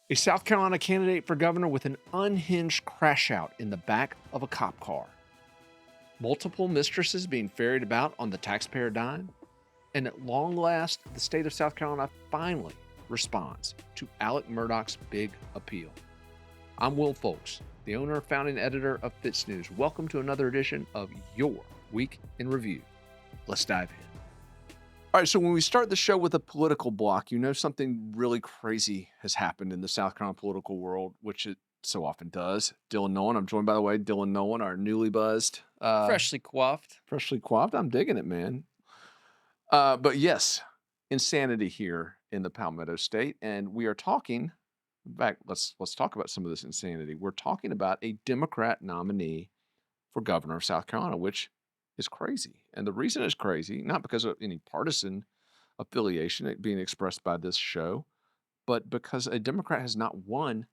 A South Carolina candidate for governor with an unhinged crash out in the back of a cop car. Multiple mistresses being ferried about on the taxpayer dime. And at long last, the state of South Carolina finally responds to Alec Murdaugh's big appeal. I'm Will Folks, the owner and founding editor of FITSNews. Welcome to another edition of your Week in Review. Let's dive in. All right, so when we start the show with a political block, you know something really crazy has happened in the South Carolina political world, which it so often does. Dylan Nolan, I'm joined, by the way, Dylan Nolan, our newly buzzed. Freshly coiffed. Freshly coiffed. I'm digging it, man. But yes, insanity here in the Palmetto State. And we are talking, in fact, let's talk about some of this insanity. We're talking about a Democrat nominee for governor of South Carolina, which is crazy. And the reason it's crazy, not because of any partisan affiliation being expressed by this show, but because a Democrat has not won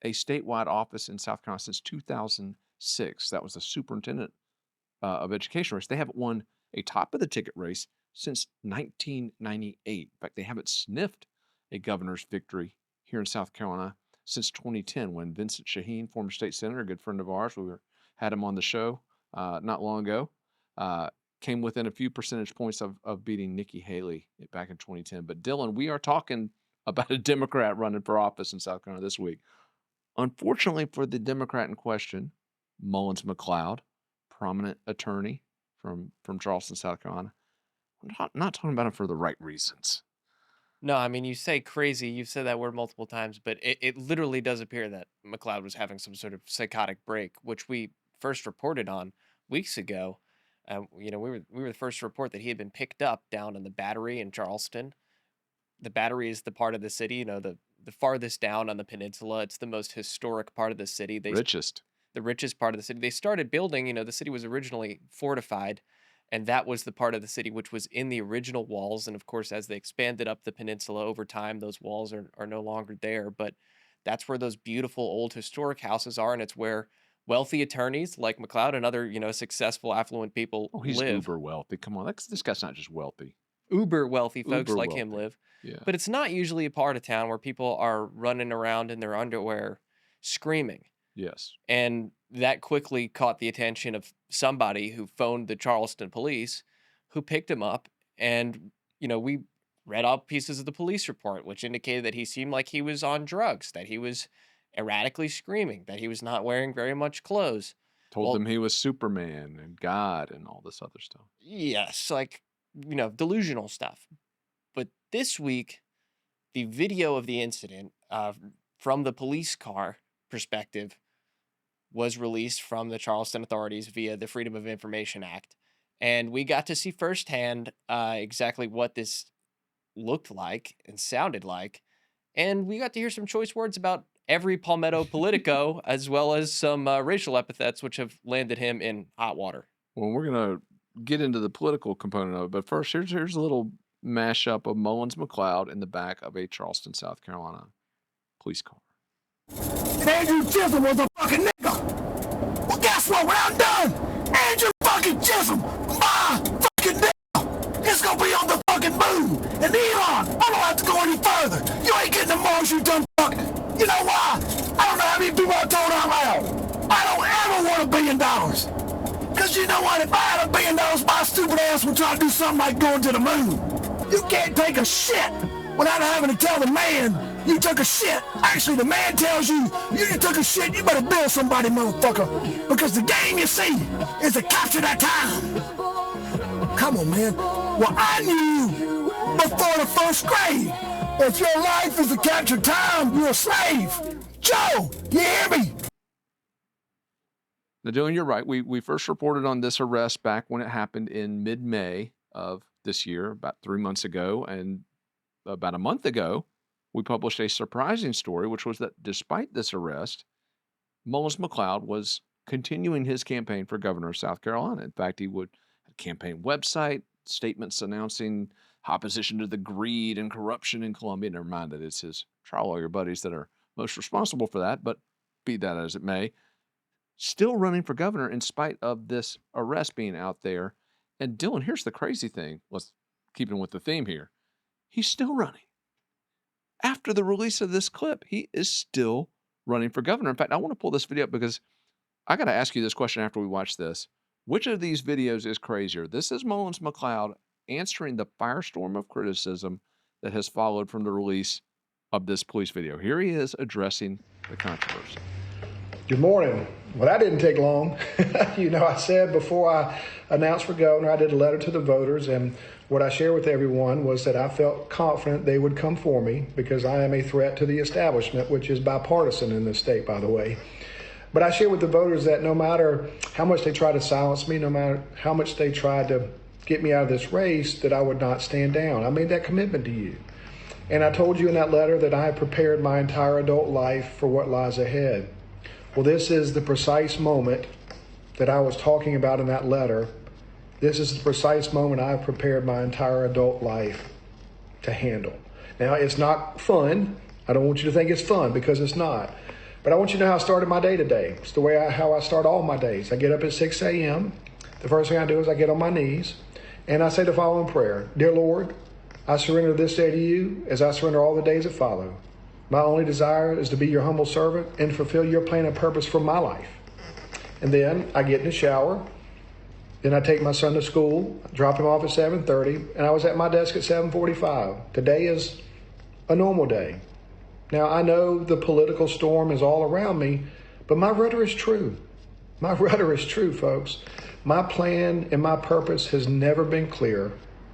a statewide office in South Carolina since 2006. That was the superintendent of education race. They haven't won a top of the ticket race since 1998. In fact, they haven't sniffed a governor's victory here in South Carolina since 2010, when Vincent Shaheen, former state senator, a good friend of ours, had him on the show not long ago, came within a few percentage points of beating Nikki Haley back in 2010. But Dylan, we are talking about a Democrat running for office in South Carolina this week. Unfortunately for the Democrat in question, Mullins McCloud, prominent attorney from Charleston, South Carolina, I'm not talking about him for the right reasons. No, I mean, you say crazy. You've said that word multiple times, but it literally does appear that McCloud was having some sort of psychotic break, which we first reported on weeks ago. We were the first to report that he had been picked up down in the Battery in Charleston. The Battery is the part of the city, the farthest down on the peninsula. It's the most historic part of the city. The richest part of the city. They started building, the city was originally fortified, and that was the part of the city which was in the original walls. And of course, as they expanded up the peninsula over time, those walls are no longer there. But that's where those beautiful old historic houses are, and it's where wealthy attorneys like McCloud and other, successful, affluent people he's live. Uber wealthy. Come on, this guy's not just wealthy. Uber wealthy folks Uber like wealthy. him live. Yeah. But it's not usually a part of town where people are running around in their underwear screaming. Yes. And that quickly caught the attention of somebody who phoned the Charleston police, who picked him up. And, we read out pieces of the police report, which indicated that he seemed like he was on drugs, that he was erratically screaming, that he was not wearing very much clothes. Told them he was Superman and God and all this other stuff. Yes, delusional stuff. But this week, the video of the incident from the police car perspective was released from the Charleston authorities via the Freedom of Information Act. And we got to see firsthand exactly what this looked like and sounded like. And we got to hear some choice words about every Palmetto Politico, as well as some racial epithets, which have landed him in hot water. Well, we're going to get into the political component of it. But first, here's a little mashup of Mullins McCloud in the back of a Charleston, South Carolina police car. Andrew Chisholm was a fucking nigga. Well, guess what? When I'm done, Andrew fucking Chisholm, my fucking nigga, is gonna be on the fucking moon. And Elon, I don't have to go any further. You ain't getting the Mars, you dumb fuck. You know why? I don't know how many people I told out loud. I don't ever want $1 billion. Cause you know what? If I had $1 billion, my stupid ass would try to do something like going to the moon. You can't take a shit without having to tell the man you took a shit. Actually, the man tells you just took a shit, you better bill somebody, motherfucker. Because the game you see is to capture that time. Come on, man. Well, I knew before the first grade, if your life is to capture time, you're a slave. Joe, you hear me? Now, Dylan, you're right. We first reported on this arrest back when it happened in mid-May of this year, about 3 months ago. And about a month ago, we published a surprising story, which was that despite this arrest, Mullins McCloud was continuing his campaign for governor of South Carolina. In fact, he would have a campaign website, statements announcing opposition to the greed and corruption in Columbia. Never mind that it's his trial lawyer buddies that are most responsible for that, but be that as it may, still running for governor in spite of this arrest being out there. And Dylan, here's the crazy thing. Let's keep in with the theme here. He's still running. after the release of this clip, he is still running for governor. In fact, I want to pull this video up because I got to ask you this question after we watch this. Which of these videos is crazier? This is Mullins McCloud answering the firestorm of criticism that has followed from the release of this police video. Here he is addressing the controversy. Good morning. Well, that didn't take long. I said before I announced for governor, I did a letter to the voters, and what I shared with everyone was that I felt confident they would come for me because I am a threat to the establishment, which is bipartisan in this state, by the way. But I shared with the voters that no matter how much they tried to silence me, no matter how much they tried to get me out of this race, that I would not stand down. I made that commitment to you. And I told you in that letter that I had prepared my entire adult life for what lies ahead. Well, this is the precise moment that I was talking about in that letter. This is the precise moment I have prepared my entire adult life to handle. Now, it's not fun. I don't want you to think it's fun because it's not. But I want you to know how I started my day today. It's the way how I start all my days. I get up at 6 a.m. The first thing I do is I get on my knees and I say the following prayer. Dear Lord, I surrender this day to you as I surrender all the days that follow. My only desire is to be your humble servant and fulfill your plan and purpose for my life. And then I get in the shower. Then I take my son to school, drop him off at 7:30, and I was at my desk at 7:45. Today is a normal day. Now, I know the political storm is all around me, but my rudder is true. My rudder is true, folks. My plan and my purpose has never been clearer.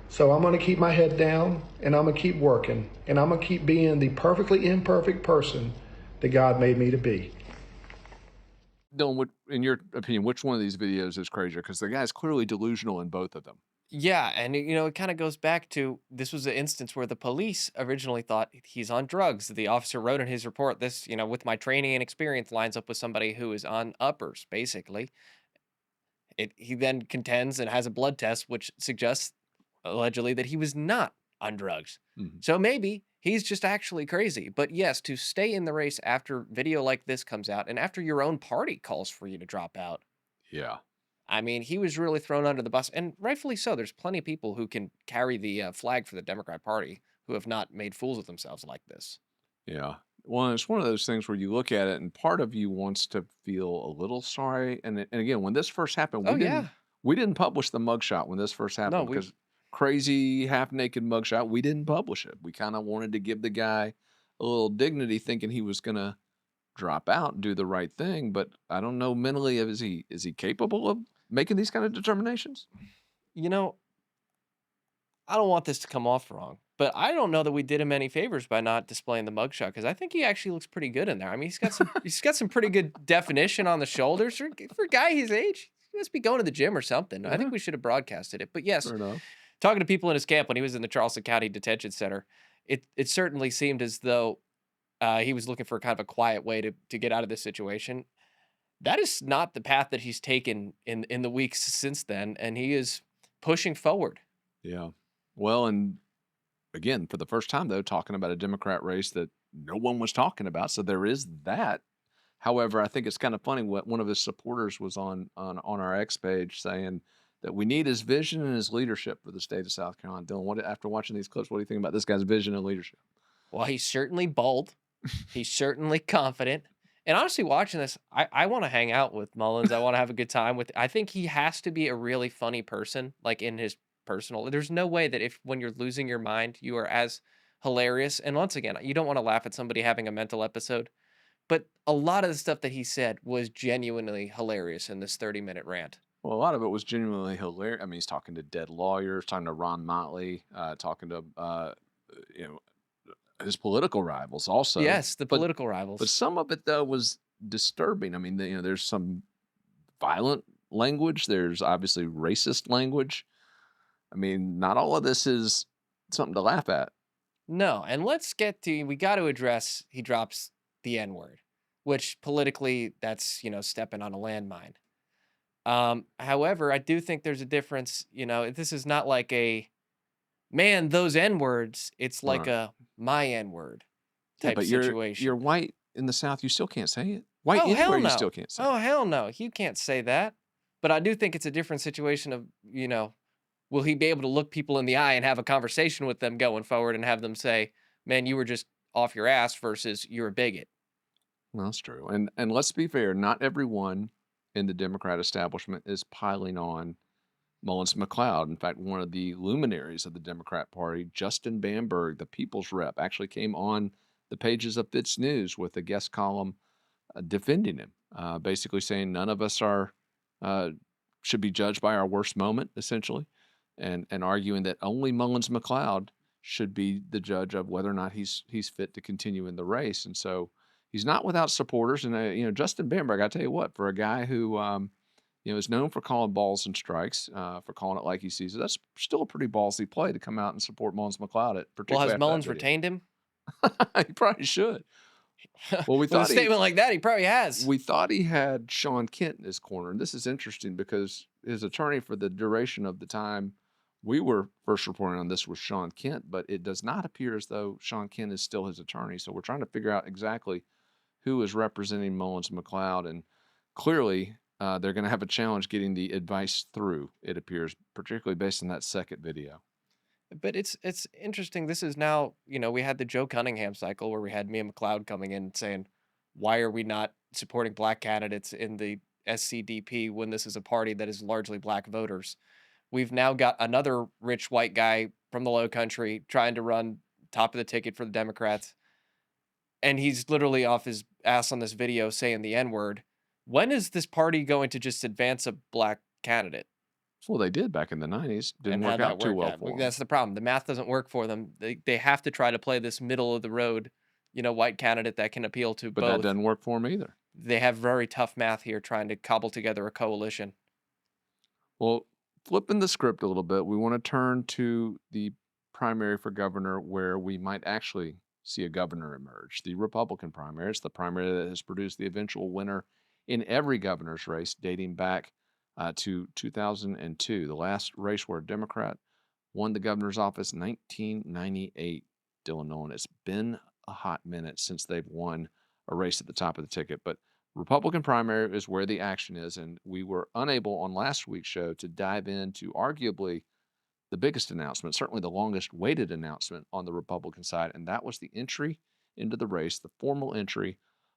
So I'm going to keep my head down, and I'm going to keep working, and I'm going to keep being the perfectly imperfect person that God made me to be. Dylan, in your opinion, which one of these videos is crazier? Because the guy's clearly delusional in both of them. Yeah, and it kind of goes back to this was an instance where the police originally thought he's on drugs. The officer wrote in his report, this, with my training and experience lines up with somebody who is on uppers, basically. He then contends and has a blood test, which suggests allegedly that he was not on drugs. So maybe he's just actually crazy. But yes, to stay in the race after video like this comes out and after your own party calls for you to drop out. Yeah. I mean, he was really thrown under the bus, and rightfully so. There's plenty of people who can carry the flag for the Democrat Party who have not made fools of themselves like this. Yeah. Well, it's one of those things where you look at it and part of you wants to feel a little sorry. And again, when this first happened, we didn't publish the mugshot when this first happened because crazy half-naked mugshot, we didn't publish it. We kind of wanted to give the guy a little dignity, thinking he was going to drop out and do the right thing. But I don't know mentally, is he capable of making these kind of determinations? I don't want this to come off wrong, but I don't know that we did him any favors by not displaying the mugshot because I think he actually looks pretty good in there. I mean, he's got some pretty good definition on the shoulders for a guy his age. He must be going to the gym or something. I think we should have broadcasted it. But yes, talking to people in his camp when he was in the Charleston County Detention Center, it certainly seemed as though he was looking for kind of a quiet way to get out of this situation. That is not the path that he's taken in the weeks since then, and he is pushing forward. Yeah. Well, and again, for the first time, though, talking about a Democrat race that no one was talking about. So there is that. However, I think it's kind of funny what one of his supporters was on our X page saying that we need his vision and his leadership for the state of South Carolina. Dylan, after watching these clips, what do you think about this guy's vision and leadership? Well, he's certainly bold. He's certainly confident. And honestly, watching this, I want to hang out with Mullins. I want to have a good time with. I think he has to be a really funny person, like in his personal. There's no way that when you're losing your mind, you are as hilarious. And once again, you don't want to laugh at somebody having a mental episode. But a lot of the stuff that he said was genuinely hilarious in this 30-minute rant. Well, a lot of it was genuinely hilarious. I mean, he's talking to dead lawyers, talking to Ron Motley, talking to his political rivals also. Yes, the political rivals. But some of it, though, was disturbing. I mean, there's some violent language. There's obviously racist language. I mean, not all of this is something to laugh at. No, and we got to address, he drops the N-word, which politically, that's, stepping on a landmine. However, I do think there's a difference. This is not like man, those N-words, it's like a my N-word type situation. You're white in the South, you still can't say it. White anywhere, you still can't say it. Oh, hell no. You can't say that. But I do think it's a different situation of, will he be able to look people in the eye and have a conversation with them going forward and have them say, man, you were just off your ass versus you're a bigot. Well, that's true. And let's be fair, not everyone in the Democrat establishment is piling on Mullins McCloud. In fact, one of the luminaries of the Democrat Party, Justin Bamberg, the People's Rep, actually came on the pages of FITSNews with a guest column defending him, basically saying none of us are should be judged by our worst moment, essentially, and arguing that only Mullins McCloud should be the judge of whether or not he's fit to continue in the race. And so he's not without supporters. And Justin Bamberg, I tell you what, for a guy who is known for calling balls and strikes, for calling it like he sees it, that's still a pretty ballsy play to come out and support Mullins McCloud. Well, Particularly has after Mullins that video. retained him? He probably should. Well, we With a thought statement like that, he probably has. we thought he had Sean Kent in his corner. And this is interesting because his attorney for the duration of the time we were first reporting on this was Sean Kent, but it does not appear as though Sean Kent is still his attorney. So we're trying to figure out exactly who is representing Mullins McCloud. And clearly, they're going to have a challenge getting the advice through, it appears, particularly based on that second video. But it's interesting. This is now, we had the Joe Cunningham cycle where we had Mia McCloud coming in saying, why are we not supporting black candidates in the SCDP when this is a party that is largely black voters? We've now got another rich white guy from the low country trying to run top of the ticket for the Democrats. And he's literally off his ass on this video saying the N-word. When is this party going to just advance a black candidate? Well, they did back in the 90s. Didn't And work how'd out that too work well out? for them. That's the problem. The math doesn't work for them. They have to try to play this middle of the road, white candidate that can appeal to But both. that doesn't work for them either. They have very tough math here trying to cobble together a coalition. Well, flipping the script a little bit, we want to turn to the primary for governor where we might actually see a governor emerge. The Republican primary. It's the primary that has produced the eventual winner in every governor's race dating back to 2002. The last race where a Democrat won the governor's office, 1998. Dylan Nolan. It's been a hot minute since they've won a race at the top of the ticket, but Republican primary is where the action is, and we were unable on last week's show to dive into arguably the biggest announcement, certainly the longest waited announcement on the Republican side, and that was the entry into the race, the formal entry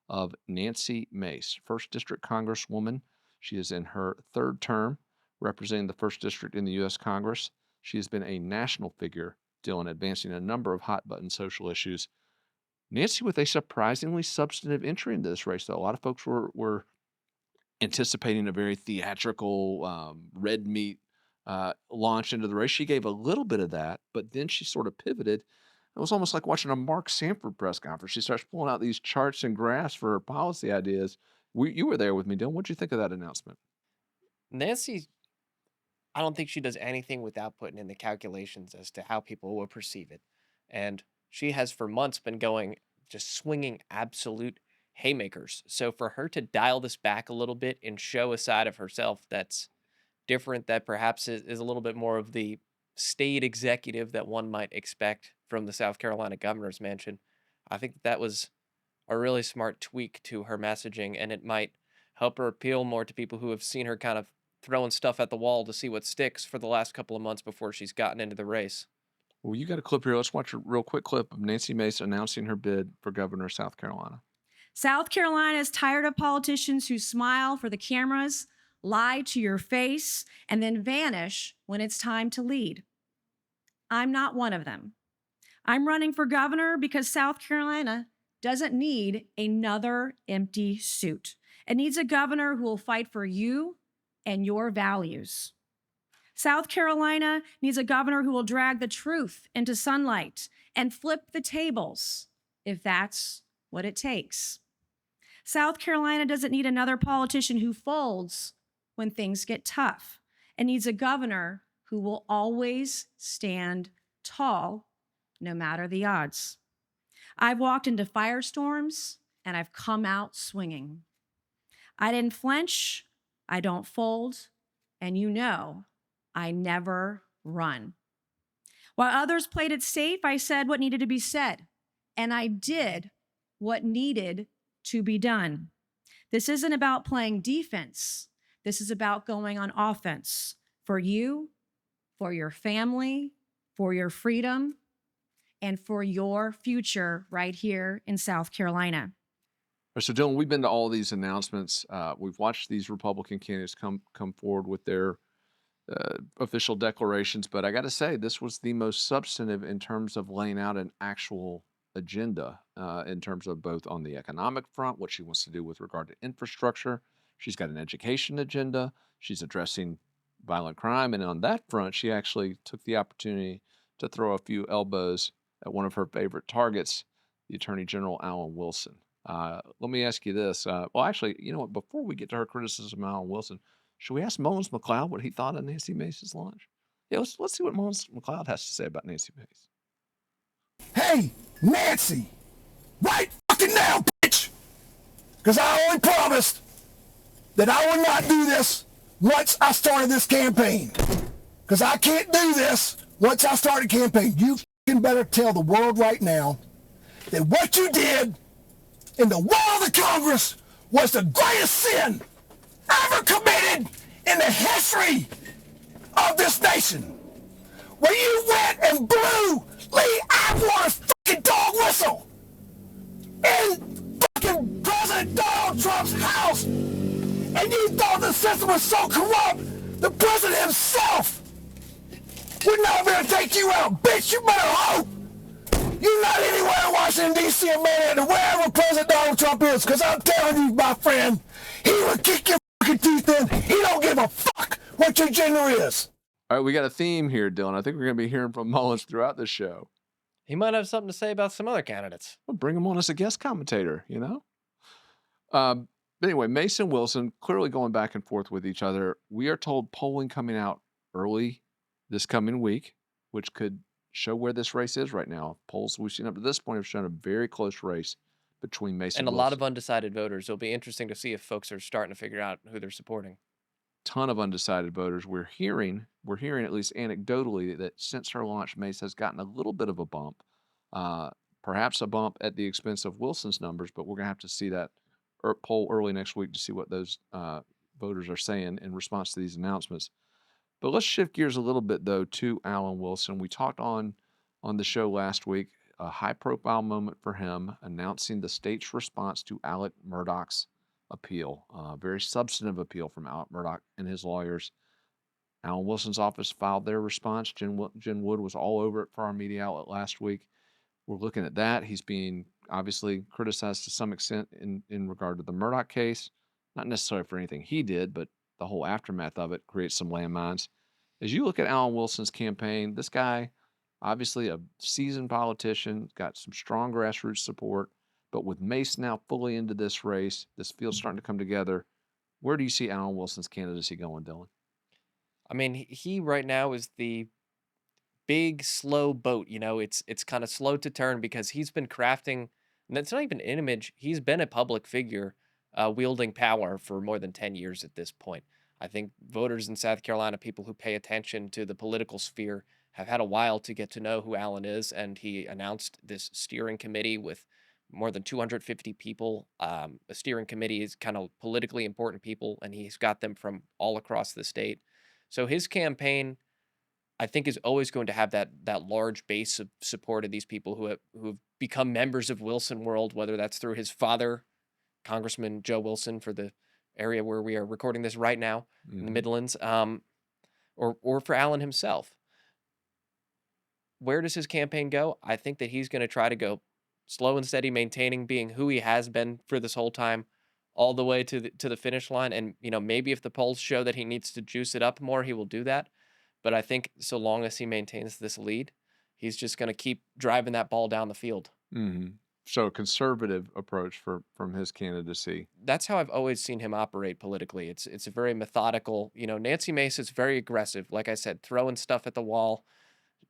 of Nancy Mace, 1st District Congresswoman. She is in her third term representing the 1st District in the U.S. Congress. She has been a national figure, Dylan, advancing a number of hot-button social issues. Nancy with a surprisingly substantive entry into this race, though. A lot of folks were anticipating a very theatrical, red meat launch into the race. She gave a little bit of that, but then she sort of pivoted. It was almost like watching a Mark Sanford press conference. She starts pulling out these charts and graphs for her policy ideas. You were there with me, Dylan. What'd you think of that announcement? Nancy, I don't think she does anything without putting in the calculations as to how people will perceive it. And she has for months been just swinging absolute haymakers. So for her to dial this back a little bit and show a side of herself that's different, that perhaps is a little bit more of the staid executive that one might expect from the South Carolina governor's mansion, I think that was a really smart tweak to her messaging, and it might help her appeal more to people who have seen her kind of throwing stuff at the wall to see what sticks for the last couple of months before she's gotten into the race. Well, you got a clip here. Let's watch a real quick clip of Nancy Mace announcing her bid for governor of South Carolina. South Carolina is tired of politicians who smile for the cameras, lie to your face, and then vanish when it's time to lead. I'm not one of them. I'm running for governor because South Carolina doesn't need another empty suit. It needs a governor who will fight for you and your values. South Carolina needs a governor who will drag the truth into sunlight and flip the tables if that's what it takes. South Carolina doesn't need another politician who folds when things get tough. It needs a governor who will always stand tall no matter the odds. I've walked into firestorms and I've come out swinging. I didn't flinch, I don't fold, and I never run. While others played it safe, I said what needed to be said, and I did what needed to be done. This isn't about playing defense. This is about going on offense for you, for your family, for your freedom, and for your future right here in South Carolina. So, Dylan, we've been to all these announcements. We've watched these Republican candidates come forward with their official declarations, but I got to say, this was the most substantive in terms of laying out an actual agenda in terms of both on the economic front, what she wants to do with regard to infrastructure. She's got an education agenda. She's addressing violent crime. And on that front, she actually took the opportunity to throw a few elbows at one of her favorite targets, the Attorney General, Alan Wilson. Let me ask you this. Well, actually, you know what? Before we get to her criticism of Alan Wilson, should we ask Mullins McCloud what he thought of Nancy Mace's launch? Yeah, let's see what Mullins McCloud has to say about Nancy Mace. Hey, Nancy, right fucking now, bitch! Because I only promised that I would not do this once I started this campaign. Because I can't do this once I start a campaign. You fucking better tell the world right now that what you did in the wall of the Congress was the greatest sin ever committed in the history of this nation. Where you went and blew Lee Atwater's fucking dog whistle in fucking President Donald Trump's house. And you thought the system was so corrupt, the president himself would not be able to take you out. Bitch, you better hope you're not anywhere in Washington, D.C. or Manhattan, wherever President Donald Trump is. Because I'm telling you, my friend, he will kick your fucking teeth in. He don't give a fuck what your gender is. All right, we got a theme here, Dylan. I think we're going to be hearing from Mullins throughout the show. He might have something to say about some other candidates. We'll bring him on as a guest commentator, you know? But anyway, Mace and Wilson clearly going back and forth with each other. We are told polling coming out early this coming week, which could show where this race is right now. Polls we've seen up to this point have shown a very close race between Mace and And a Wilson. lot of undecided voters. It'll be interesting to see if folks are starting to figure out who they're supporting. Ton of undecided voters. We're hearing at least anecdotally that since her launch, Mace has gotten a little bit of a bump, perhaps a bump at the expense of Wilson's numbers, but we're going to have to see that poll early next week to see what those voters are saying in response to these announcements. But let's shift gears a little bit, though, to Alan Wilson. We talked on the show last week, a high-profile moment for him, announcing the state's response to Alec Murdaugh's appeal, a very substantive appeal from Alec Murdoch and his lawyers. Alan Wilson's office filed their response. Jen Wood was all over it for our media outlet last week. We're looking at that. He's being obviously criticized to some extent in regard to the Murdoch case, not necessarily for anything he did, but the whole aftermath of it creates some landmines. As you look at Alan Wilson's campaign, this guy, obviously a seasoned politician, got some strong grassroots support, but with Mace now fully into this race, this field's starting to come together. Where do you see Alan Wilson's candidacy going, Dylan? I mean, he right now is the big slow boat. It's kind of slow to turn because he's been crafting, and it's not even an image. He's been a public figure wielding power for more than 10 years at this point. I think voters in South Carolina, people who pay attention to the political sphere, have had a while to get to know who Alan is, and he announced this steering committee with more than 250 people. A steering committee is kind of politically important people, and he's got them from all across the state. So his campaign, I think, is always going to have that large base of support of these people who have become members of Wilson World, whether that's through his father, Congressman Joe Wilson, for the area where we are recording this right now in the Midlands, or for Alan himself. Where does his campaign go? I think that he's going to try to go slow and steady, maintaining being who he has been for this whole time, all the way to the finish line. And maybe if the polls show that he needs to juice it up more, he will do that. But I think so long as he maintains this lead, he's just going to keep driving that ball down the field. So a conservative approach from his candidacy. That's how I've always seen him operate politically. It's a very methodical. Nancy Mace is very aggressive. Like I said, throwing stuff at the wall.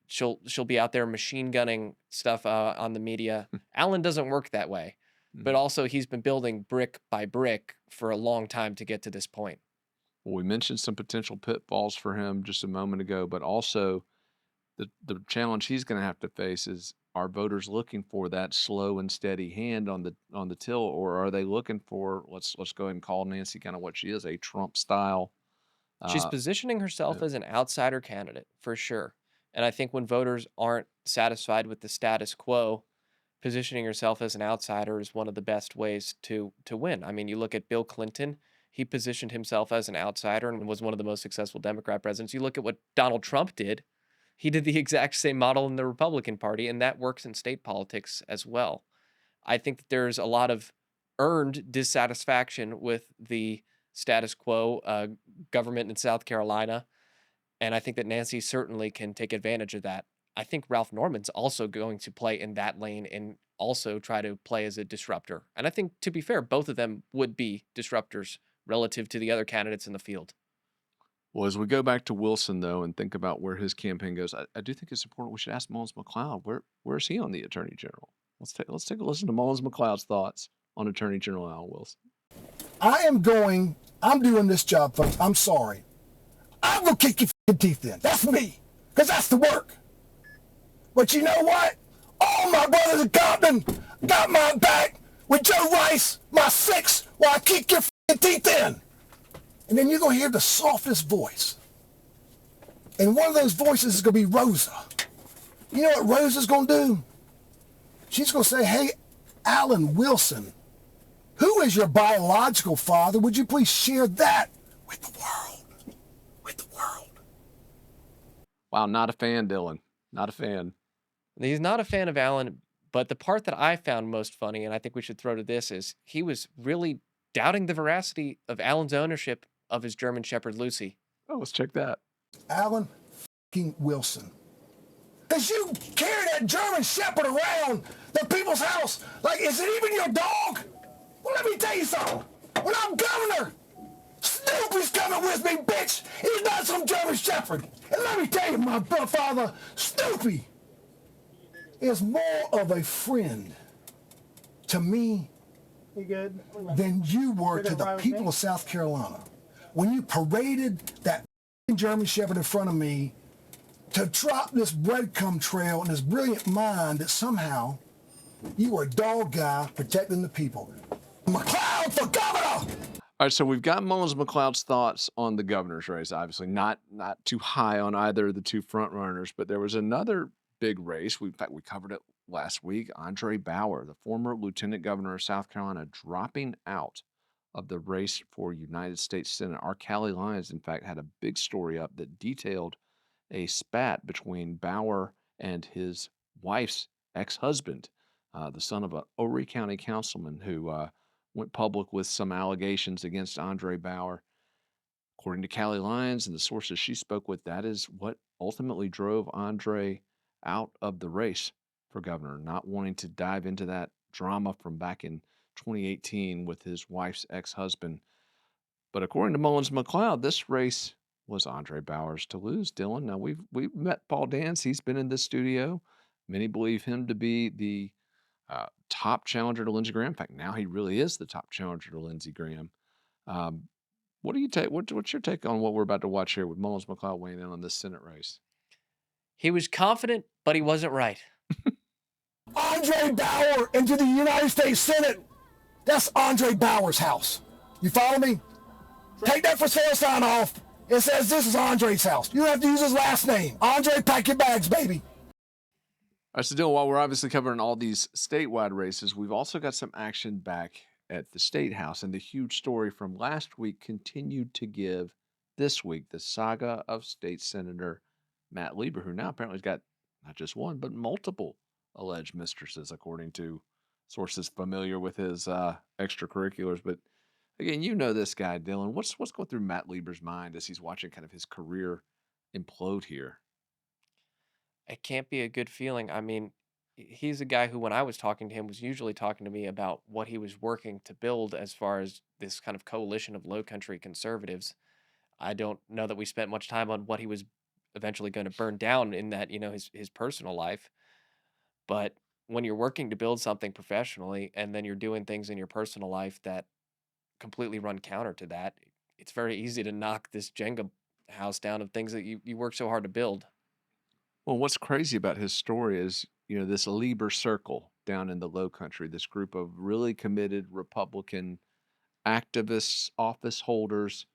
She'll be out there machine gunning stuff on the media. Alan doesn't work that way, but also he's been building brick by brick for a long time to get to this point. Well, we mentioned some potential pitfalls for him just a moment ago, but also the challenge he's going to have to face is, are voters looking for that slow and steady hand on the till, or are they looking for, let's go ahead and call Nancy kind of what she is, a Trump style? She's positioning herself as an outsider candidate for sure. And I think when voters aren't satisfied with the status quo, positioning yourself as an outsider is one of the best ways to win. I mean, you look at Bill Clinton, he positioned himself as an outsider and was one of the most successful Democrat presidents. You look at what Donald Trump did, he did the exact same model in the Republican Party, and that works in state politics as well. I think that there's a lot of earned dissatisfaction with the status quo government in South Carolina, and I think that Nancy certainly can take advantage of that. I think Ralph Norman's also going to play in that lane and also try to play as a disruptor. And I think, to be fair, both of them would be disruptors relative to the other candidates in the field. Well, as we go back to Wilson, though, and think about where his campaign goes, I do think it's important we should ask Mullins McCloud, where is he on the Attorney General? Let's take a listen to Mullins McCloud's thoughts on Attorney General Al Wilson. I'm doing this job, folks. I'm sorry. I'm going to kick your fucking teeth in. That's me. Because that's the work. But you know what? All my brothers in Compton got my back with Joe Rice, my six, while I kick your fucking teeth in. And then you're going to hear the softest voice. And one of those voices is going to be Rosa. You know what Rosa's going to do? She's going to say, hey, Alan Wilson, who is your biological father? Would you please share that with the world? With the world. Wow, not a fan, Dylan. Not a fan. He's not a fan of Alan, but the part that I found most funny, and I think we should throw to this, is he was really doubting the veracity of Alan's ownership of his German Shepherd, Lucy. Oh, let's check that. Alan fucking Wilson. Because you carry that German Shepherd around the people's house like, is it even your dog? Well, let me tell you something. When I'm governor, Snoopy's coming with me, bitch. He's not some German Shepherd. And let me tell you, my father, Snoopy is more of a friend to me than you were to the people of South Carolina. When you paraded that German Shepherd in front of me to drop this breadcrumb trail and this brilliant mind that somehow you were a dog guy protecting the people. McCloud for governor! All right, so we've got Mullins McCloud's thoughts on the governor's race. Obviously, not too high on either of the two front runners, but there was another big race. In fact, we covered it last week. Andre Bauer, the former lieutenant governor of South Carolina, dropping out of the race for United States Senate. Our Cali Lions, in fact, had a big story up that detailed a spat between Bauer and his wife's ex-husband, the son of a Horry County councilman who went public with some allegations against Andre Bauer. According to Cali Lyons and the sources she spoke with, that is what ultimately drove Andre out of the race for governor, not wanting to dive into that drama from back in 2018 with his wife's ex-husband. But according to Mullins McCloud, this race was Andre Bauer's to lose. Dylan, now we've met Paul Dance. He's been in this studio. Many believe him to be the top challenger to Lindsey Graham. In fact, now he really is the top challenger to Lindsey Graham. What do you take? What's your take on what we're about to watch here with Mullins McCloud weighing in on this Senate race? He was confident, but he wasn't right. Andre Bauer into the United States Senate. That's Andre Bauer's house. You follow me? Take that for sale sign off. It says this is Andre's house. You don't have to use his last name. Andre, pack your bags, baby. All right, so Dylan, while we're obviously covering all these statewide races, we've also got some action back at the State House, and the huge story from last week continued to give this week the saga of State Senator Matt Lieber, who now apparently has got not just one, but multiple alleged mistresses, according to sources familiar with his extracurriculars. But again, you know this guy, Dylan. What's going through Matt Lieber's mind as he's watching kind of his career implode here? It can't be a good feeling. I mean, he's a guy who, when I was talking to him, was usually talking to me about what he was working to build as far as this kind of coalition of low country conservatives. I don't know that we spent much time on what he was eventually going to burn down in that, his personal life. But when you're working to build something professionally and then you're doing things in your personal life that completely run counter to that, it's very easy to knock this Jenga house down of things that you work so hard to build. Well, what's crazy about his story is, this Lieber circle down in the Low Country, this group of really committed Republican activists, office holders,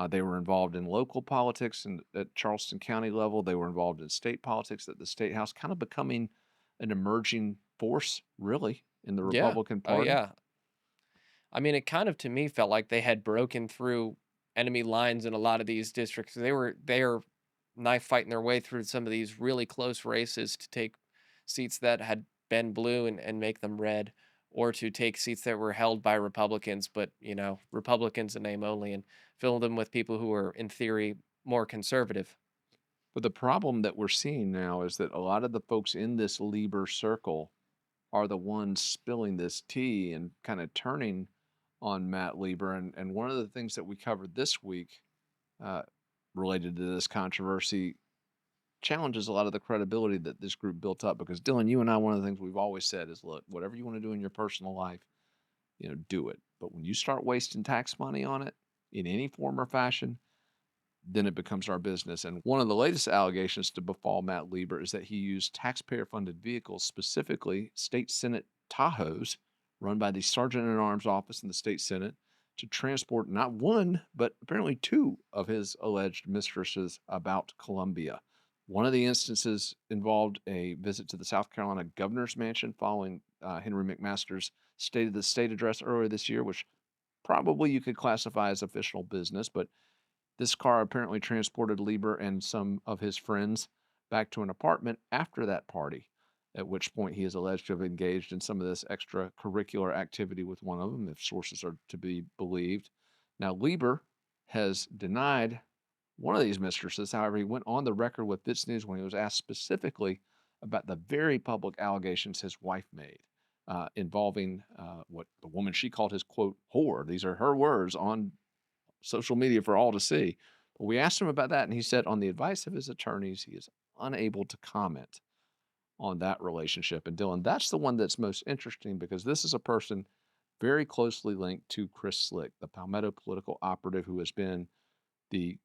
They were involved in local politics and at Charleston County level. They were involved in state politics at the state house, kind of becoming an emerging force, really, in the Yeah. Republican Oh, Party. yeah. I mean, it kind of to me felt like they had broken through enemy lines in a lot of these districts. They are knife fighting their way through some of these really close races to take seats that had been blue and make them red, or to take seats that were held by Republicans, but Republicans in name only, and fill them with people who are in theory more conservative. But the problem that we're seeing now is that a lot of the folks in this Lieber circle are the ones spilling this tea and kind of turning on Matt Lieber. And one of the things that we covered this week uh, related to this controversy challenges a lot of the credibility that this group built up. Because Dylan, you and I, one of the things we've always said is, look, whatever you want to do in your personal life, do it. But when you start wasting tax money on it in any form or fashion, then it becomes our business. And one of the latest allegations to befall Matt Lieber is that he used taxpayer funded vehicles, specifically state Senate Tahoes, run by the Sergeant at Arms office in the state Senate, to transport not one, but apparently two of his alleged mistresses about Columbia. One of the instances involved a visit to the South Carolina governor's mansion following Henry McMaster's State of the State address earlier this year, which probably you could classify as official business, but this car apparently transported Lieber and some of his friends back to an apartment after that party, at which point he is alleged to have engaged in some of this extracurricular activity with one of them, if sources are to be believed. Now, Lieber has denied one of these mistresses. However, he went on the record with FITSNews when he was asked specifically about the very public allegations his wife made involving what the woman she called his, quote, whore. These are her words on social media for all to see. But we asked him about that, and he said, on the advice of his attorneys, he is unable to comment on that relationship. And Dylan, that's the one that's most interesting because this is a person very closely linked to Chris Slick, the Palmetto political operative who has been the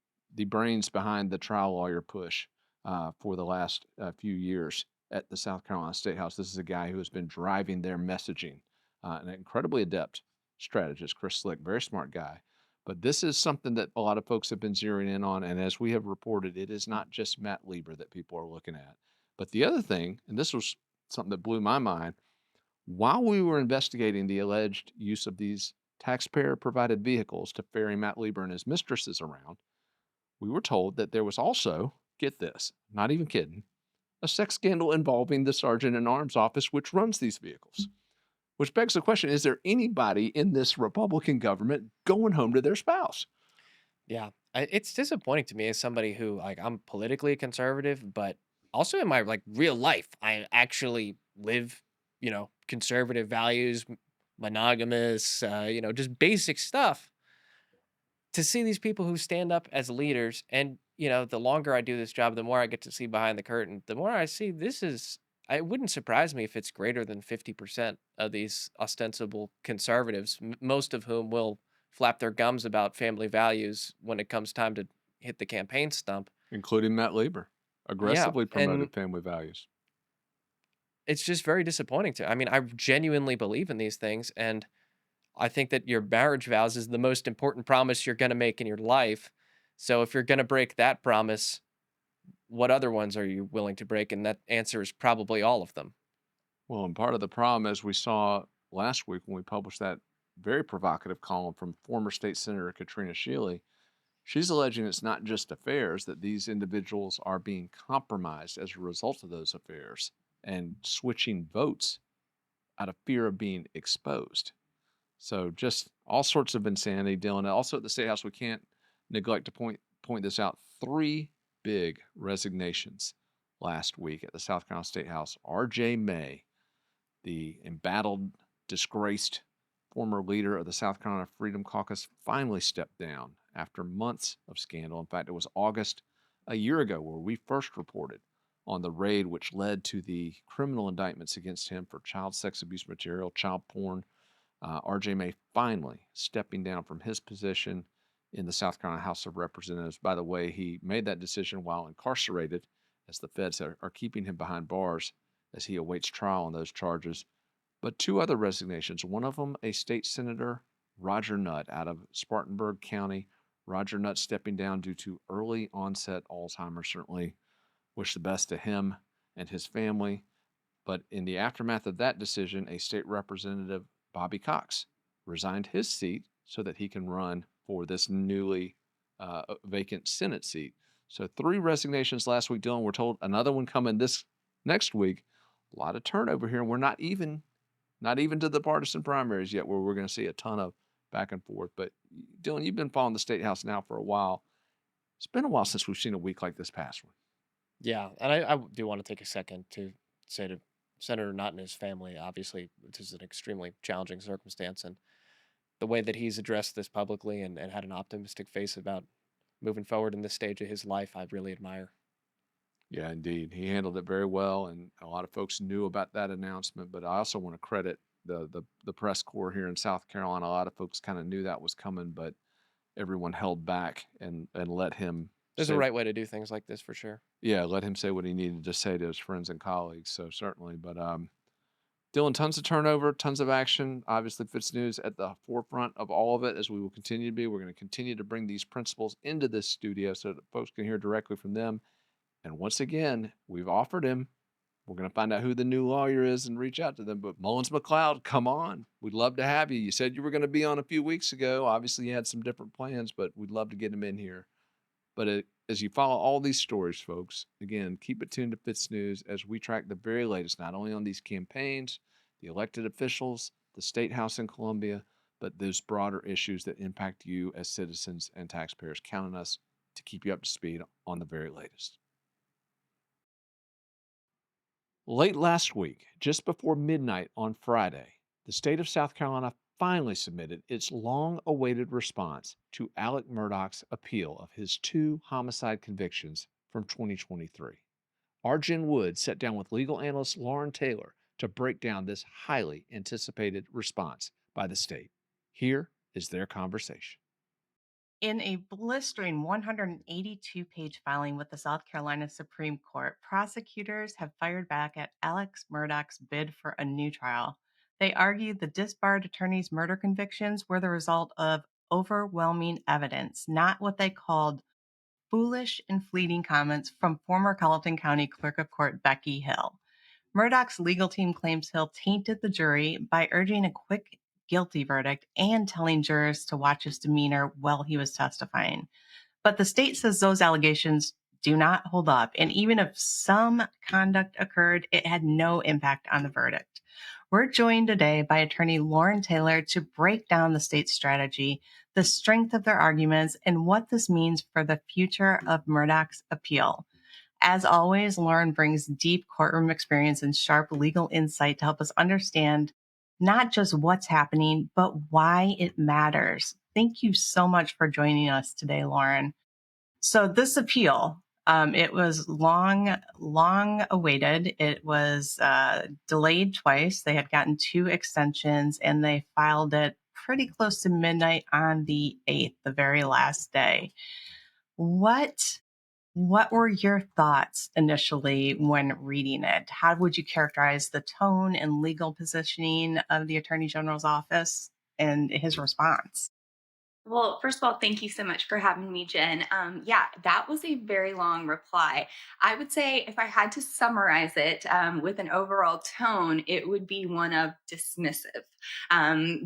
brains behind the trial lawyer push for the last few years at the South Carolina State House. This is a guy who has been driving their messaging, an incredibly adept strategist, Chris Slick, very smart guy. But this is something that a lot of folks have been zeroing in on. And as we have reported, it is not just Matt Lieber that people are looking at. But the other thing, and this was something that blew my mind, while we were investigating the alleged use of these taxpayer provided vehicles to ferry Matt Lieber and his mistresses around, we were told that there was also, get this, not even kidding, a sex scandal involving the Sergeant at Arms office, which runs these vehicles. Which begs the question, is there anybody in this Republican government going home to their spouse? Yeah, it's disappointing to me as somebody who I'm politically conservative, but also in my real life, I actually live conservative values, monogamous, just basic stuff. To see these people who stand up as leaders, and the longer I do this job, the more I get to see behind the curtain. The more I see this is. It wouldn't surprise me if it's greater than 50% of these ostensible conservatives, most of whom will flap their gums about family values when it comes time to hit the campaign stump. Including Matt Lieber, Yeah, aggressively and promoted family values. it's just very disappointing to. I mean, I genuinely believe in these things, and I think that your marriage vows is the most important promise you're going to make in your life. So if you're going to break that promise, what other ones are you willing to break? And that answer is probably all of them. Well, and part of the problem, as we saw last week when we published that very provocative column from former state senator Katrina Shealy, she's alleging it's not just affairs, that these individuals are being compromised as a result of those affairs and switching votes out of fear of being exposed. So just all sorts of insanity, Dylan. And also at the State House, we can't neglect to point this out. 3 big resignations last week at the South Carolina State House. R.J. May, the embattled, disgraced former leader of the South Carolina Freedom Caucus, finally stepped down after months of scandal. In fact, it was August a year ago where we first reported on the raid which led to the criminal indictments against him for child sex abuse material, child porn. R.J. May finally stepping down from his position in the South Carolina House of Representatives. By the way, he made that decision while incarcerated, as the feds are keeping him behind bars as he awaits trial on those charges. But 2 other resignations, one of them a state senator, Roger Nutt, out of Spartanburg County, Roger Nutt stepping down due to early onset Alzheimer's. Certainly wish the best to him and his family. But in the aftermath of that decision, a state representative, Bobby Cox, resigned his seat so that he can run for this newly vacant Senate seat. So 3 resignations last week, Dylan. We're told another one coming this next week. A lot of turnover here, and we're not even to the partisan primaries yet, where we're going to see a ton of back and forth. But Dylan, you've been following the State House now for a while. It's been a while since we've seen a week like this past one. Yeah, and I do want to take a second to say to Senator Nutt and his family, obviously, this is an extremely challenging circumstance, and the way that he's addressed this publicly and had an optimistic face about moving forward in this stage of his life, I really admire. Yeah, indeed. He handled it very well, and a lot of folks knew about that announcement. But I also want to credit the press corps here in South Carolina. A lot of folks kind of knew that was coming, but everyone held back and let him There's say, a right way to do things like this for sure. yeah, let him say what he needed to say to his friends and colleagues. So certainly, but Dylan, tons of turnover, tons of action. Obviously, FITSNews at the forefront of all of it, as we will continue to be. We're going to continue to bring these principals into this studio so that folks can hear directly from them. And once again, we've offered him. We're going to find out who the new lawyer is and reach out to them. But Mullins McCloud, come on. We'd love to have you. You said you were going to be on a few weeks ago. Obviously, you had some different plans, but we'd love to get him in here. But as you follow all these stories, folks, again, keep it tuned to FITSNews as we track the very latest, not only on these campaigns, the elected officials, the State House in Columbia, but those broader issues that impact you as citizens and taxpayers. Count on us to keep you up to speed on the very latest. Late last week, just before midnight on Friday, the state of South Carolina finally submitted its long-awaited response to Alec Murdaugh's appeal of his 2 homicide convictions from 2023. Our Jen Wood sat down with legal analyst Lauren Taylor to break down this highly anticipated response by the state. Here is their conversation. In a blistering 182-page filing with the South Carolina Supreme Court, prosecutors have fired back at Alex Murdaugh's bid for a new trial. They argued the disbarred attorney's murder convictions were the result of overwhelming evidence, not what they called foolish and fleeting comments from former Colleton County Clerk of Court Becky Hill. Murdaugh's legal team claims Hill tainted the jury by urging a quick guilty verdict and telling jurors to watch his demeanor while he was testifying. But the state says those allegations do not hold up, and even if some conduct occurred, it had no impact on the verdict. We're joined today by attorney Lauren Taylor to break down the state's strategy, the strength of their arguments, and what this means for the future of Murdaugh's appeal. As always, Lauren brings deep courtroom experience and sharp legal insight to help us understand not just what's happening, but why it matters. Thank you so much for joining us today, Lauren. So this appeal, it was long awaited. It was delayed twice. They had gotten 2 extensions, and they filed it pretty close to midnight on the 8th, the very last day. What were your thoughts initially when reading it? How would you characterize the tone and legal positioning of the Attorney General's office and his response? Well, first of all, thank you so much for having me, Jen. Yeah, that was a very long reply. I would say if I had to summarize it with an overall tone, it would be one of dismissive.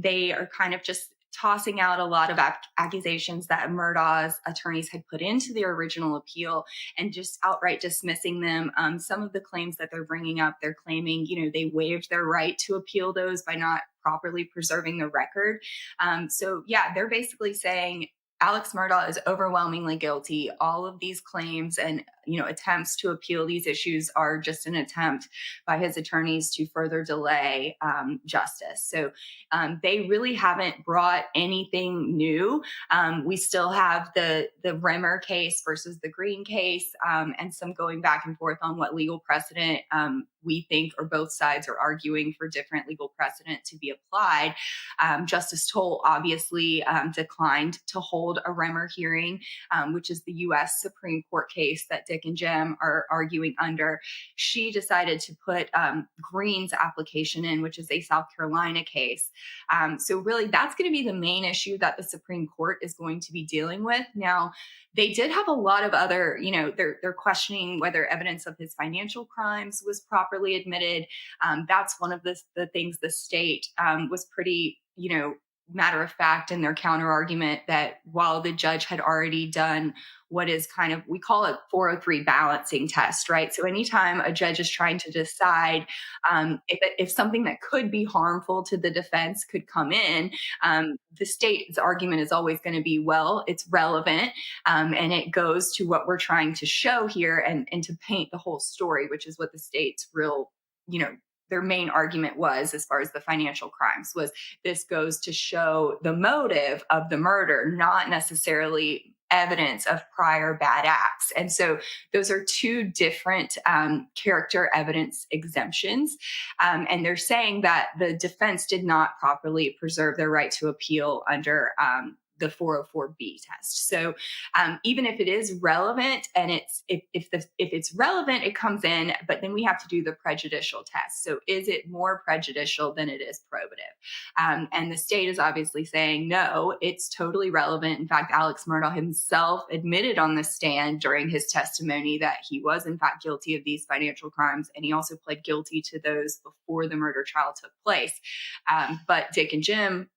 They are kind of just tossing out a lot of accusations that Murdaugh's attorneys had put into the original appeal and just outright dismissing them. Some of the claims that they're bringing up, they're claiming, they waived their right to appeal those by not properly preserving the record. So yeah, they're basically saying Alex Murdaugh is overwhelmingly guilty. All of these claims and attempts to appeal these issues are just an attempt by his attorneys to further delay justice. So they really haven't brought anything new. We still have the Rimmer case versus the Green case, and some going back and forth on what legal precedent we think, or both sides are arguing for different legal precedent to be applied. Justice Toll obviously declined to hold a Rimmer hearing, which is the U.S. Supreme Court case that Dick and Jim are arguing under, she decided to put Green's application in, which is a South Carolina case. So really, that's going to be the main issue that the Supreme Court is going to be dealing with. Now, they did have a lot of other, they're questioning whether evidence of his financial crimes was properly admitted. That's one of the things the state was pretty, matter of fact in their counter argument, that while the judge had already done what is kind of, we call it 403 balancing test, right? So anytime a judge is trying to decide if something that could be harmful to the defense could come in, the state's argument is always going to be, well, it's relevant, and it goes to what we're trying to show here and to paint the whole story, which is what the state's real, their main argument was, as far as the financial crimes, was this goes to show the motive of the murder, not necessarily evidence of prior bad acts. And so those are two different character evidence exemptions. And they're saying that the defense did not properly preserve their right to appeal under the 404B test. So even if it is relevant, and if it's relevant, it comes in, but then we have to do the prejudicial test. So is it more prejudicial than it is probative? And the state is obviously saying, no, it's totally relevant. In fact, Alex Murdaugh himself admitted on the stand during his testimony that he was in fact guilty of these financial crimes. And he also pled guilty to those before the murder trial took place. But Dick and Jim,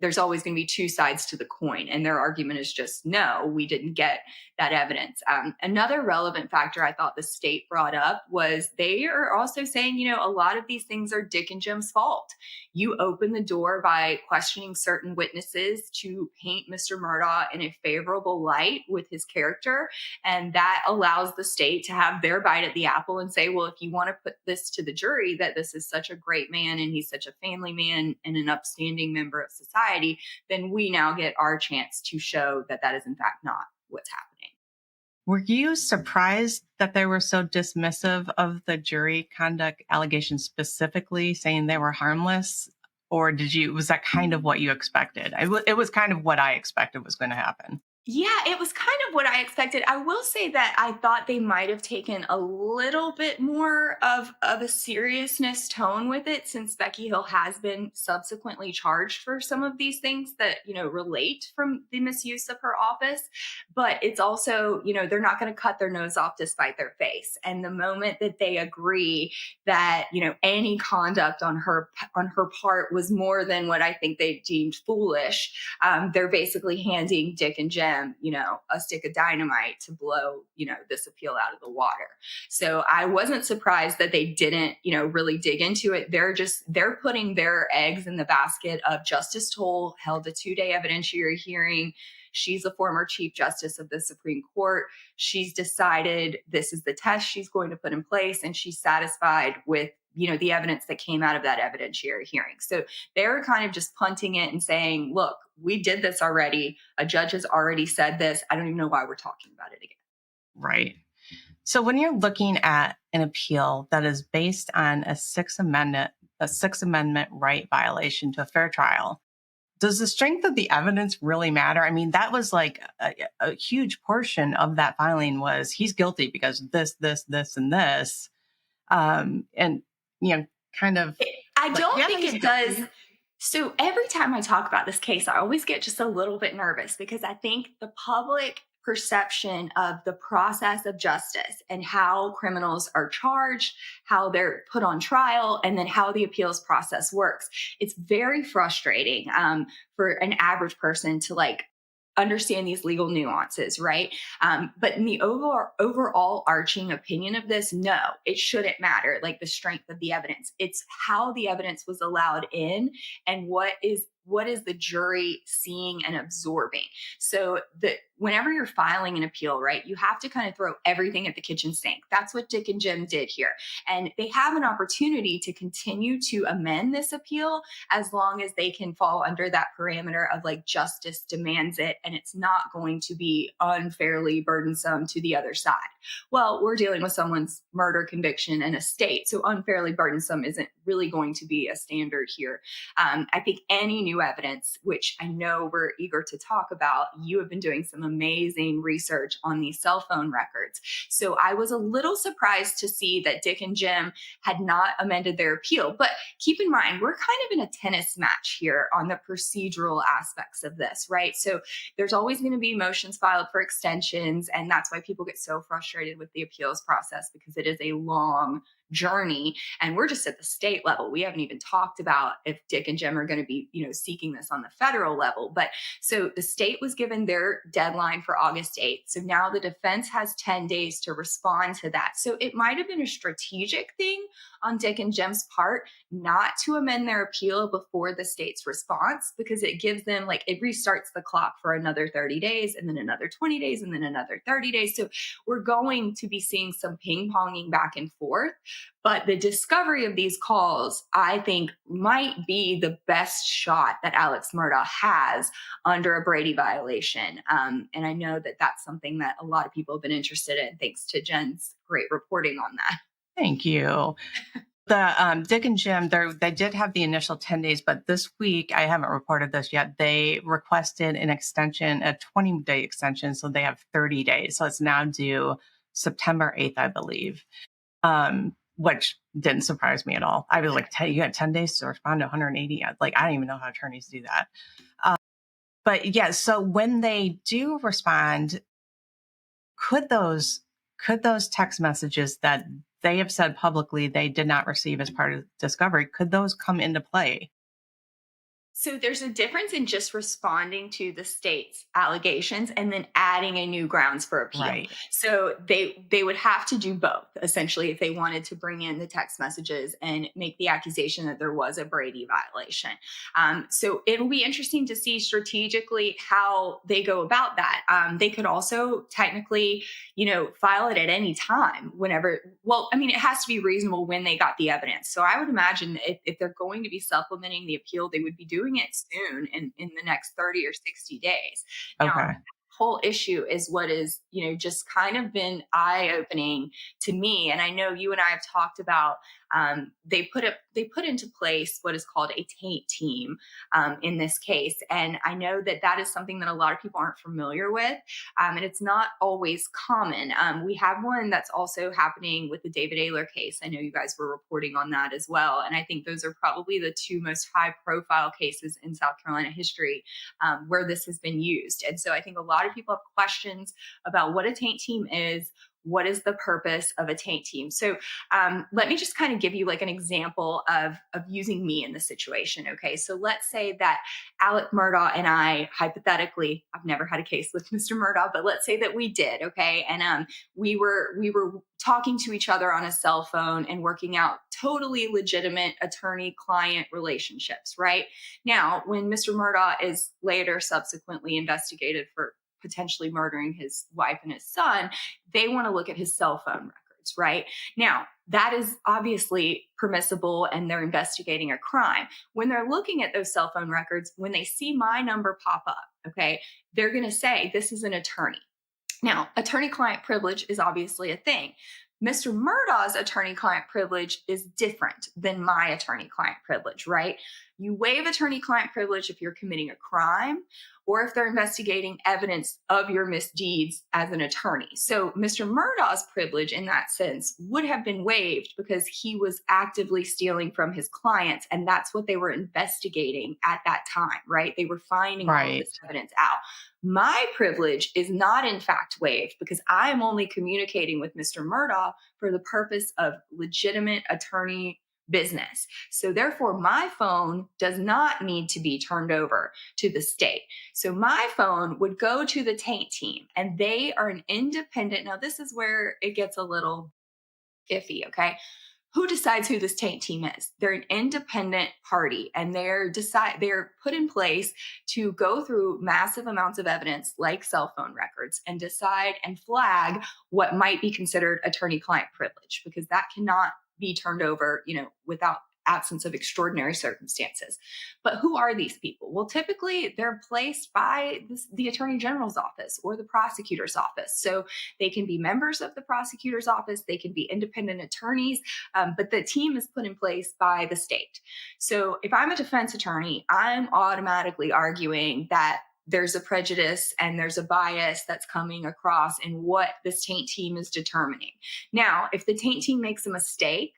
there's always going to be two sides to the coin. And their argument is just, no, we didn't get that evidence. Another relevant factor I thought the state brought up was they are also saying, a lot of these things are Dick and Jim's fault. You open the door by questioning certain witnesses to paint Mr. Murdaugh in a favorable light with his character. And that allows the state to have their bite at the apple and say, well, if you want to put this to the jury, that this is such a great man and he's such a family man and an upstanding member of society, then we now get our chance to show that that is in fact not what's happening. Were you surprised that they were so dismissive of the jury conduct allegations, specifically saying they were harmless? Or was that kind of what you expected? It was kind of what I expected was going to happen. Yeah, it was kind of what I expected. I will say that I thought they might have taken a little bit more of a seriousness tone with it, since Becky Hill has been subsequently charged for some of these things that, relate from the misuse of her office. But it's also, they're not going to cut their nose off to spite their face. And the moment that they agree that, any conduct on her part was more than what I think they deemed foolish, they're basically handing Dick and Jem, a stick of dynamite to blow, this appeal out of the water. So I wasn't surprised that they didn't, really dig into it. They're putting their eggs in the basket of Justice Toll held a 2-day evidentiary hearing. She's a former Chief Justice of the Supreme Court. She's decided this is the test she's going to put in place, and she's satisfied with the evidence that came out of that evidentiary hearing. So they're kind of just punting it and saying, look, we did this already. A judge has already said this. I don't even know why we're talking about it again. Right. So when you're looking at an appeal that is based on a Sixth Amendment right violation to a fair trial, does the strength of the evidence really matter? I mean, that was like a huge portion of that filing was he's guilty because of this, and this. Kind of. I don't think it does. So every time I talk about this case, I always get just a little bit nervous because I think the public perception of the process of justice and how criminals are charged, how they're put on trial, and then how the appeals process works. It's very frustrating for an average person to understand these legal nuances, right? But in the overall arching opinion of this, no, it shouldn't matter, the strength of the evidence. It's how the evidence was allowed in and what is the jury seeing and absorbing. So whenever you're filing an appeal, right, you have to kind of throw everything at the kitchen sink. That's what Dick and Jim did here. And they have an opportunity to continue to amend this appeal as long as they can fall under that parameter of justice demands it, and it's not going to be unfairly burdensome to the other side. Well, we're dealing with someone's murder conviction and a state, so unfairly burdensome isn't really going to be a standard here. I think any new evidence, which I know we're eager to talk about. You have been doing some amazing research on these cell phone records. So I was a little surprised to see that Dick and Jim had not amended their appeal. But keep in mind, we're kind of in a tennis match here on the procedural aspects of this, right? So there's always going to be motions filed for extensions. And that's why people get so frustrated with the appeals process, because it is a long journey, and we're just at the state level. We haven't even talked about if Dick and Jim are going to be, seeking this on the federal level. But so the state was given their deadline for August 8th. So now the defense has 10 days to respond to that. So it might have been a strategic thing on Dick and Jim's part not to amend their appeal before the state's response, because it gives them, like, it restarts the clock for another 30 days and then another 20 days and then another 30 days. So we're going to be seeing some ping ponging back and forth. But the discovery of these calls, I think, might be the best shot that Alex Murdaugh has under a Brady violation. And I know that that's something that a lot of people have been interested in, thanks to Jen's great reporting on that. Thank you. The Dick and Jim, they did have the initial 10 days, but this week, I haven't reported this yet, they requested an extension, a 20-day extension, so they have 30 days. So it's now due September 8th, I believe, which didn't surprise me at all. I was like, you had 10 days to respond to 180. Like, I don't even know how attorneys do that. But yeah, so when they do respond, could those text messages that they have said publicly they did not receive as part of discovery, could those come into play? So there's a difference in just responding to the state's allegations and then adding a new grounds for appeal. Right. So they would have to do both, essentially, if they wanted to bring in the text messages and make the accusation that there was a Brady violation. So it'll be interesting to see strategically how they go about that. They could also technically, file it at any time, whenever. Well, I mean, it has to be reasonable when they got the evidence. So I would imagine if they're going to be supplementing the appeal, they would be doing it soon in the next 30 or 60 days. Okay. Now, whole issue is what is, just kind of been eye-opening to me. And I know you and I have talked about, they put into place what is called a taint team in this case. And I know that is something that a lot of people aren't familiar with. And it's not always common. We have one that's also happening with the David Ayler case. I know you guys were reporting on that as well. And I think those are probably the two most high-profile cases in South Carolina history where this has been used. And so I think a lot of people have questions about what a taint team is. What is the purpose of a taint team? So let me just kind of give you like an example of using me in the situation. Okay, so let's say that Alec Murdaugh and I, hypothetically, I've never had a case with Mr. Murdaugh, but let's say that we did. Okay, and we were talking to each other on a cell phone and working out totally legitimate attorney-client relationships. Right now, when Mr. Murdaugh is later subsequently investigated for potentially murdering his wife and his son, they want to look at his cell phone records, right? Now, that is obviously permissible and they're investigating a crime. When they're looking at those cell phone records, when they see my number pop up, okay, they're going to say, this is an attorney. Now, attorney-client privilege is obviously a thing. Mr. Murdaugh's attorney-client privilege is different than my attorney-client privilege, right? You waive attorney-client privilege if you're committing a crime or if they're investigating evidence of your misdeeds as an attorney. So Mr. Murdaugh's privilege in that sense would have been waived because he was actively stealing from his clients, and that's what they were investigating at that time, right? They were finding all this evidence out. My privilege is not in fact waived because I am only communicating with Mr. Murdaugh for the purpose of legitimate attorney business. So therefore, my phone does not need to be turned over to the state. So my phone would go to the taint team, and they are an independent. Now, this is where it gets a little iffy, okay? Who decides who this taint team is? They're an independent party, and they're put in place to go through massive amounts of evidence like cell phone records and decide and flag what might be considered attorney-client privilege, because that cannot be turned over, without absence of extraordinary circumstances. But who are these people? Well, typically they're placed by the Attorney General's office or the prosecutor's office. So they can be members of the prosecutor's office, they can be independent attorneys, but the team is put in place by the state. So if I'm a defense attorney, I'm automatically arguing that there's a prejudice and there's a bias that's coming across in what this taint team is determining. Now, if the taint team makes a mistake,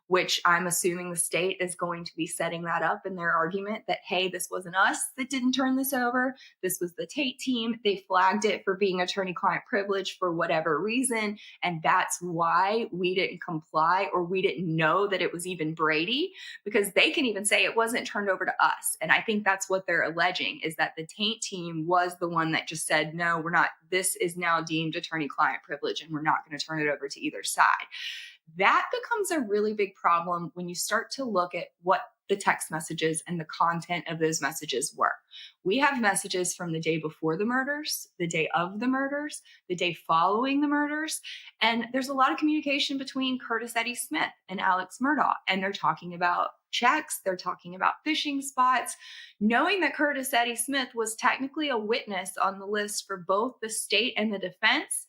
which I'm assuming the state is going to be setting that up in their argument that, hey, this wasn't us that didn't turn this over. This was the taint team. They flagged it for being attorney-client privilege for whatever reason. And that's why we didn't comply, or we didn't know that it was even Brady, because they can even say it wasn't turned over to us. And I think that's what they're alleging, is that the taint team was the one that just said, no, we're not, this is now deemed attorney-client privilege and we're not going to turn it over to either side. That becomes a really big problem when you start to look at what the text messages and the content of those messages were. We have messages from the day before the murders, the day of the murders, the day following the murders. And there's a lot of communication between Curtis Eddie Smith and Alex Murdaugh. And they're talking about checks, they're talking about fishing spots. Knowing that Curtis Eddie Smith was technically a witness on the list for both the state and the defense,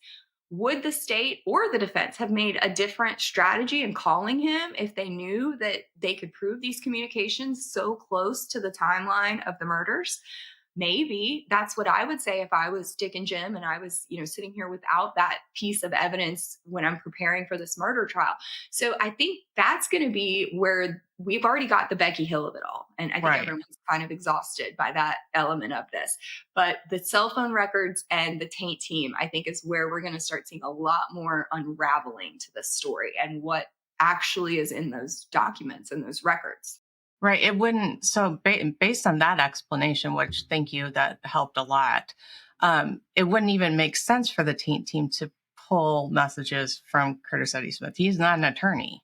would the state or the defense have made a different strategy in calling him if they knew that they could prove these communications so close to the timeline of the murders? Maybe. That's what I would say if I was Dick and Jim and I was, sitting here without that piece of evidence when I'm preparing for this murder trial. So I think that's going to be where we've already got the Becky Hill of it all. And I think everyone's kind of exhausted by that element of this. But the cell phone records and the taint team, I think, is where we're going to start seeing a lot more unraveling to this story and what actually is in those documents and those records. Right. It wouldn't. So based on that explanation, which thank you, that helped a lot. It wouldn't even make sense for the taint team to pull messages from Curtis Eddie Smith. He's not an attorney.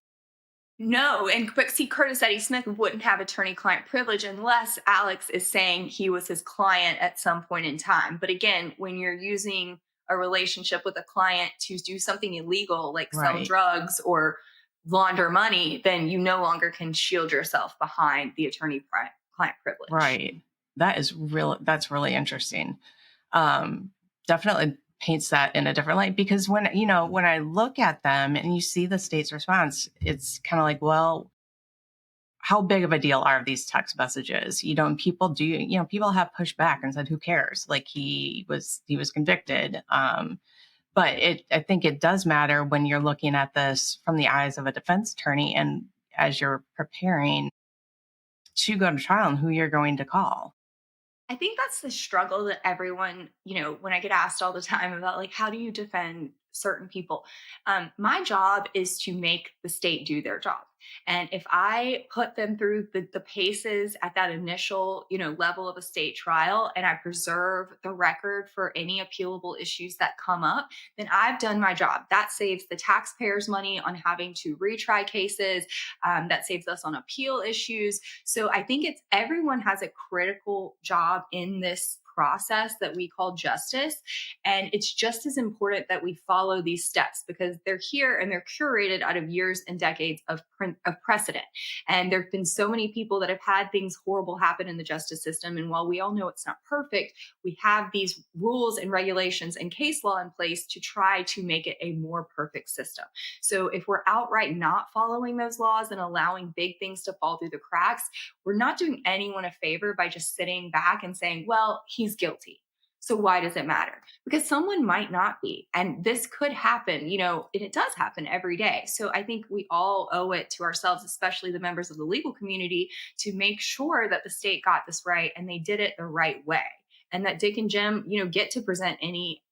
No, but see, Curtis Eddie Smith wouldn't have attorney-client privilege unless Alex is saying he was his client at some point in time. But again, when you're using a relationship with a client to do something illegal, like sell drugs or launder money, then you no longer can shield yourself behind the attorney-client privilege. Right. That's really interesting. Definitely paints that in a different light, because when I look at them and you see the state's response, it's kind of like, well, how big of a deal are these text messages? People people have pushed back and said, who cares? Like he was convicted. But I think it does matter when you're looking at this from the eyes of a defense attorney and as you're preparing to go to trial and who you're going to call. I think that's the struggle that everyone, when I get asked all the time about, like, how do you defend certain people? My job is to make the state do their job. And if I put them through the paces at that initial, level of a state trial, and I preserve the record for any appealable issues that come up, then I've done my job. That saves the taxpayers money on having to retry cases. That saves us on appeal issues. So I think everyone has a critical job in this process that we call justice. And it's just as important that we follow these steps, because they're here and they're curated out of years and decades of precedent. And there've been so many people that have had things horrible happen in the justice system. And while we all know it's not perfect, we have these rules and regulations and case law in place to try to make it a more perfect system. So if we're outright not following those laws and allowing big things to fall through the cracks, we're not doing anyone a favor by just sitting back and saying, well, he's guilty, so why does it matter? Because someone might not be. And this could happen, and it does happen every day. So I think we all owe it to ourselves, especially the members of the legal community, to make sure that the state got this right and they did it the right way. And that Dick and Jim, get to present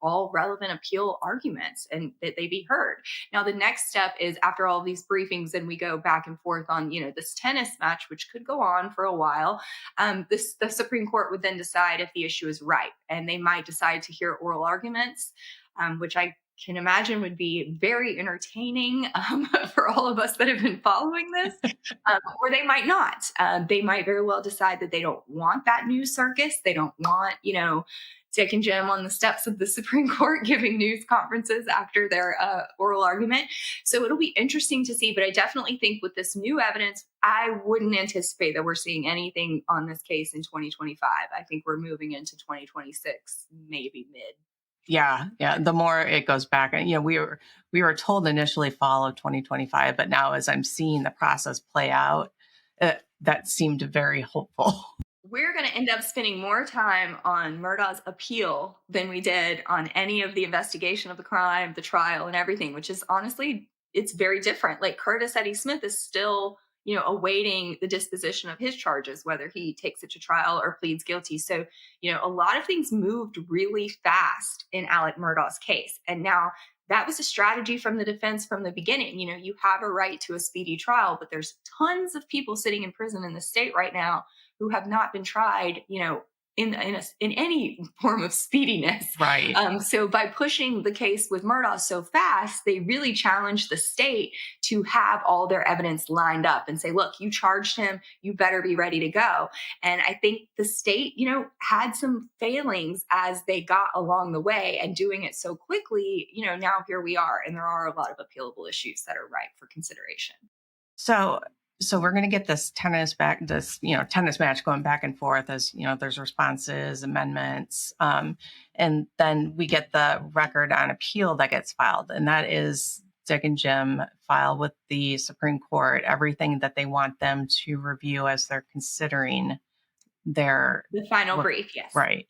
all relevant appeal arguments and that they be heard. Now, the next step is, after all these briefings and we go back and forth on, this tennis match, which could go on for a while, the Supreme Court would then decide if the issue is ripe, and they might decide to hear oral arguments, which I can imagine would be very entertaining for all of us that have been following this, or they might not. They might very well decide that they don't want that news circus. They don't want, Dick and Jim on the steps of the Supreme Court giving news conferences after their oral argument. So it'll be interesting to see. But I definitely think with this new evidence, I wouldn't anticipate that we're seeing anything on this case in 2025. I think we're moving into 2026, maybe mid. Yeah. The more it goes back, and we were told initially fall of 2025, but now as I'm seeing the process play out, that seemed very hopeful. We're going to end up spending more time on Murdaugh's appeal than we did on any of the investigation of the crime, the trial, and everything, which is honestly, it's very different. Like Curtis Eddie Smith is still, awaiting the disposition of his charges, whether he takes it to trial or pleads guilty. So, a lot of things moved really fast in Alec Murdaugh's case. And now that was a strategy from the defense from the beginning. You have a right to a speedy trial, but there's tons of people sitting in prison in the state right now who have not been tried, in any form of speediness. Right. So by pushing the case with Murdaugh so fast, they really challenged the state to have all their evidence lined up and say, look, you charged him, you better be ready to go. And I think the state, had some failings as they got along the way, and doing it so quickly, now here we are. And there are a lot of appealable issues that are ripe for consideration. So we're going to get this tennis match going back and forth as, there's responses, amendments, and then we get the record on appeal that gets filed. And that is Dick and Jim file with the Supreme Court, everything that they want them to review as they're considering the final brief. Yes. Right.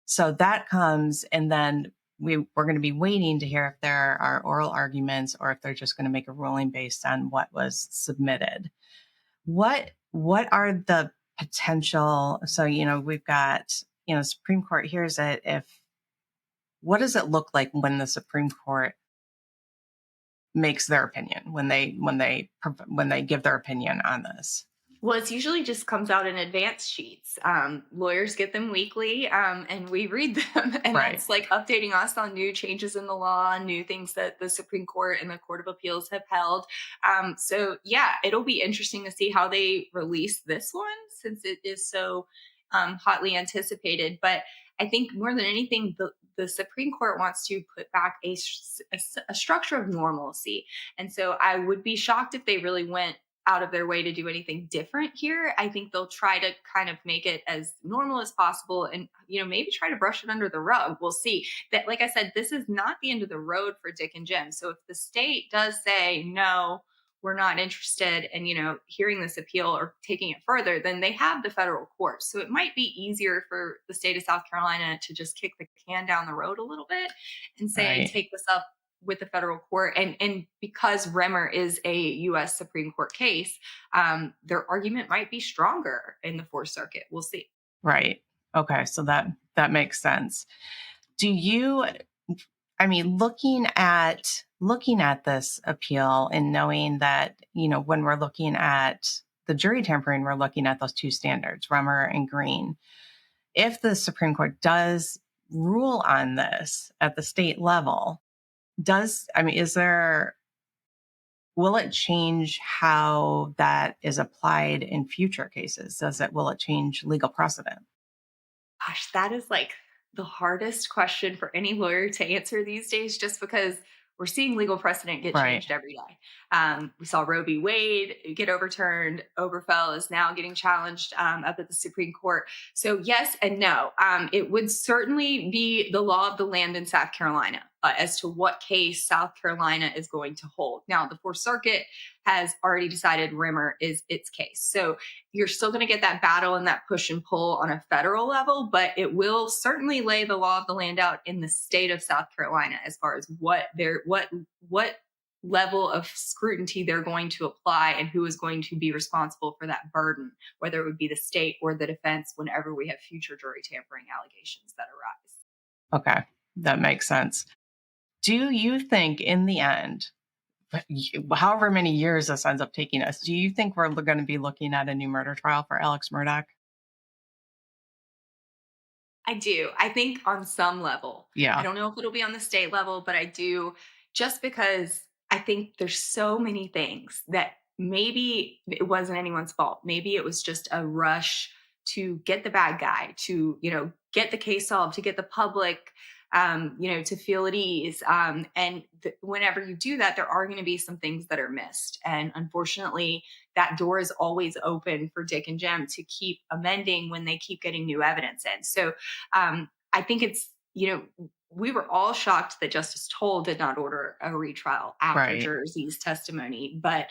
So that comes, and then we're going to be waiting to hear if there are oral arguments or if they're just going to make a ruling based on what was submitted. What are the potential? So, we've got, Supreme Court hears it. What does it look like when the Supreme Court makes their opinion, when they give their opinion on this? Well, it usually just comes out in advance sheets. Lawyers get them weekly, and we read them. And Right. It's like updating us on new changes in the law, new things that the Supreme Court and the Court of Appeals have held. So, yeah, it'll be interesting to see how they release this one, since it is so hotly anticipated. But I think more than anything, the Supreme Court wants to put back a structure of normalcy. And so I would be shocked if they really went out of their way to do anything different here. I think they'll try to kind of make it as normal as possible, and maybe try to brush it under the rug. We'll see. That, like I said, this is not the end of the road for Dick and Jim. So if the state does say no, we're not interested in hearing this appeal or taking it further, then they have the federal court. So it might be easier for the state of South Carolina to just kick the can down the road a little bit and say, Right. take this up with the federal court. And because Remmer is a U.S. Supreme Court case, their argument might be stronger in the Fourth Circuit. We'll see. Right. Okay. So that makes sense. Looking at this appeal and knowing that, when we're looking at the jury tampering, we're looking at those two standards, Remmer and Green. If the Supreme Court does rule on this at the state level, will it change how that is applied in future cases? Will it change legal precedent? Gosh, that is like the hardest question for any lawyer to answer these days, just because we're seeing legal precedent get Right. changed every day. We saw Roe v. Wade get overturned. Obergefell is now getting challenged up at the Supreme Court. So yes and no. It would certainly be the law of the land in South Carolina as to what case South Carolina is going to hold. Now, the Fourth Circuit has already decided Remmer is its case. So you're still going to get that battle and that push and pull on a federal level, but it will certainly lay the law of the land out in the state of South Carolina as far as what level of scrutiny they're going to apply and who is going to be responsible for that burden, whether it would be the state or the defense whenever we have future jury tampering allegations that arise. Okay. That makes sense. Do you think in the end, however many years this ends up taking us, do you think we're going to be looking at a new murder trial for Alex Murdaugh? I do. I think on some level. Yeah. I don't know if it'll be on the state level, but I do, just because I think there's so many things that maybe it wasn't anyone's fault. Maybe it was just a rush to get the bad guy, to, get the case solved, to get the public, to feel at ease. Whenever you do that, there are going to be some things that are missed. And unfortunately, that door is always open for Dick and Jem to keep amending when they keep getting new evidence in. So I think it's, we were all shocked that Justice Toll did not order a retrial after Right. Jersey's testimony, but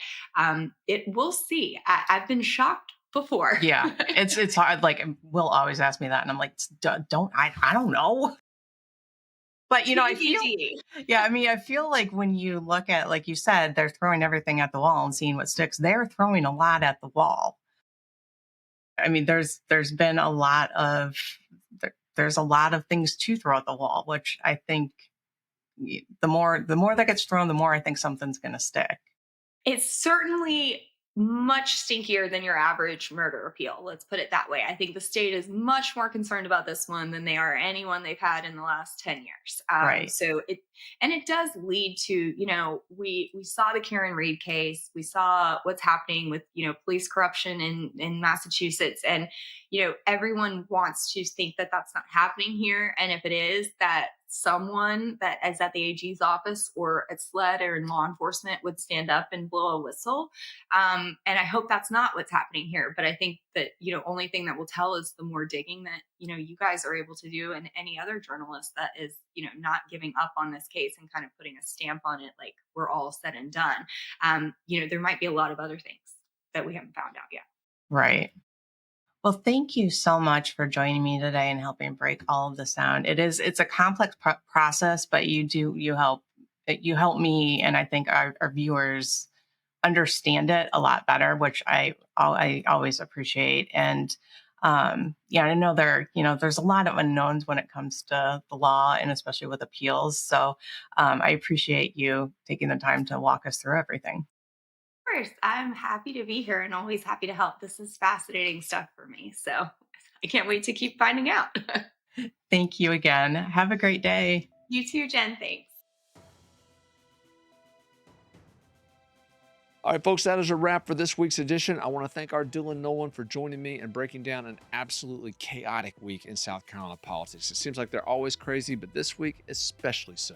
we'll see. I've been shocked before. Yeah, it's hard. Like, Will always ask me that, and I'm like, I don't know. But I feel, yeah, I mean, I feel like when you look at, like you said, they're throwing everything at the wall and seeing what sticks. They're throwing a lot at the wall. I mean, there's been a lot of there's a lot of things to throw at the wall, which I think the more that gets thrown, the more I think something's going to stick. It's certainly much stinkier than your average murder appeal. Let's put it that way. I think the state is much more concerned about this one than they are anyone they've had in the last 10 years. Right. So it does lead to, we saw the Karen Reed case. We saw what's happening with, police corruption in Massachusetts. And, everyone wants to think that that's not happening here. And if it is, that someone that is at the AG's office or at SLED or in law enforcement would stand up and blow a whistle. And I hope that's not what's happening here. But I think that, only thing that will tell is the more digging that, you guys are able to do, and any other journalist that is, not giving up on this case and kind of putting a stamp on it, like we're all said and done. There might be a lot of other things that we haven't found out yet. Right. Well, thank you so much for joining me today and helping break all of this down. It's a complex process, but you help me, and I think our viewers understand it a lot better, which I always appreciate. And I know there's a lot of unknowns when it comes to the law, and especially with appeals. So I appreciate you taking the time to walk us through everything. Of course, I'm happy to be here and always happy to help. This is fascinating stuff for me. So I can't wait to keep finding out. Thank you again. Have a great day. You too, Jen. Thanks. All right, folks, that is a wrap for this week's edition. I want to thank our Dylan Nolan for joining me and breaking down an absolutely chaotic week in South Carolina politics. It seems like they're always crazy, but this week especially so.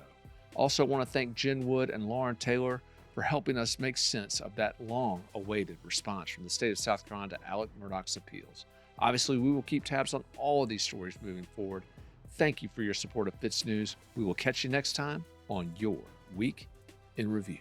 Also want to thank Jen Wood and Lauren Taylor for helping us make sense of that long-awaited response from the state of South Carolina to Alex Murdaugh's appeals. Obviously, we will keep tabs on all of these stories moving forward. Thank you for your support of FITSNews. We will catch you next time on your Week in Review.